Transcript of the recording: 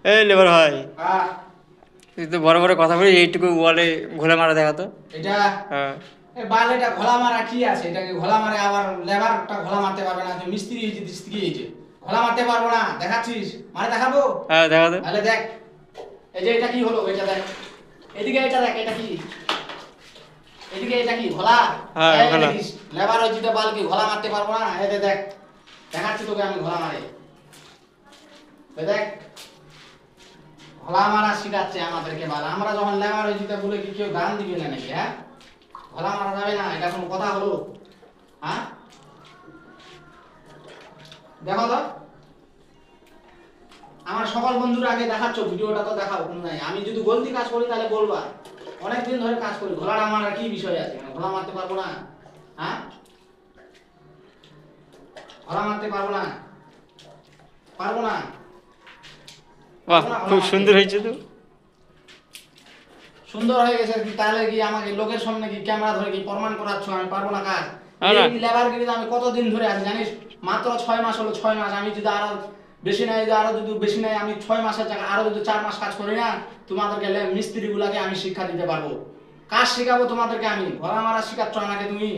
এই লেবার ভাই, হ্যাঁ তুই তো বড় বড় কথা বলি, এইটুকু বলে ঘোলা মারা দেখা তো। এটা হ্যাঁ বাল, এটা ঘোলা মারা কি আছে? এটাকে ঘোলা মারে আবার লেবারটা ঘোলা মারতে পারবে না? তুই মিস্ত্রি হয়েছে, মিস্ত্রি হয়েছে, ঘোলা মারতে পারবো না? দেখাচ্ছিস মানে? দেখাবো, হ্যাঁ দেখা তো। তাহলে দেখ। এই যে এটা কি হলো, এটা দেখ, এদিকে এটা দেখ, এটা কি? এদিকে এটা কি ঘোলা? হ্যাঁ এই ঘোলা। দেখিস লেবার হয়েছে তো, বাল কি ঘোলা মারতে পারবো না? এই যে দেখ, দেখাচ্ছি তোকে আমি ঘোলা মারে। এই দেখ, ঘোলা মারা শিখাচ্ছে আমাদেরকে বাল। আমরা যখন লেবার হয়েছি তা বলে কি কেউ দান দিবে না নাকি? হ্যাঁ, ঘোলা মারা যাবে না, এটা কোনো কথা হলো? হ্যাঁ দেখো তো, আমার সকল বন্ধুরা আগে দেখাচ্ছ ভিডিওটা, তো দেখাও। কোনো নাই, আমি যদি গলতি কাজ করি তাহলে বলবা। অনেকদিন ধরে কাজ করি, ঘোলাটা মারার কি বিষয় আছে? ঘোলা মারতে পারবো না? হ্যাঁ, ঘোলা মারতে পারবো না, পারবো না, বাহ, পারবো না ঘোলা খুব মারতে। সুন্দর হয়েছে তো। সুন্দর হয়ে গেছে কি? তাহলে কি আমাকে লোকের সামনে কি ক্যামেরা ধরে কি প্রমাণ করাচ্ছ আমি পারবো না কাজ? না, এই না। লেবারগিরিতে আমি কতদিন ধরে আছি জানিস? মাত্র 6 মাস হলো, 6 মাস। আমি যদি আরো বেশি নাই, আরো যদি বেশি নাই, আমি 6 মাসের জায়গায় আরো যদি 4 মাস কাজ করি না, তোমাদেরকে মিস্ত্রি গুলাকে আমি শিক্ষা দিতে পারবো। কাজ শেখাবো তোমাদেরকে আমি। ঘোড়া মারা শিখাচ্ছ আমাকে তুমি।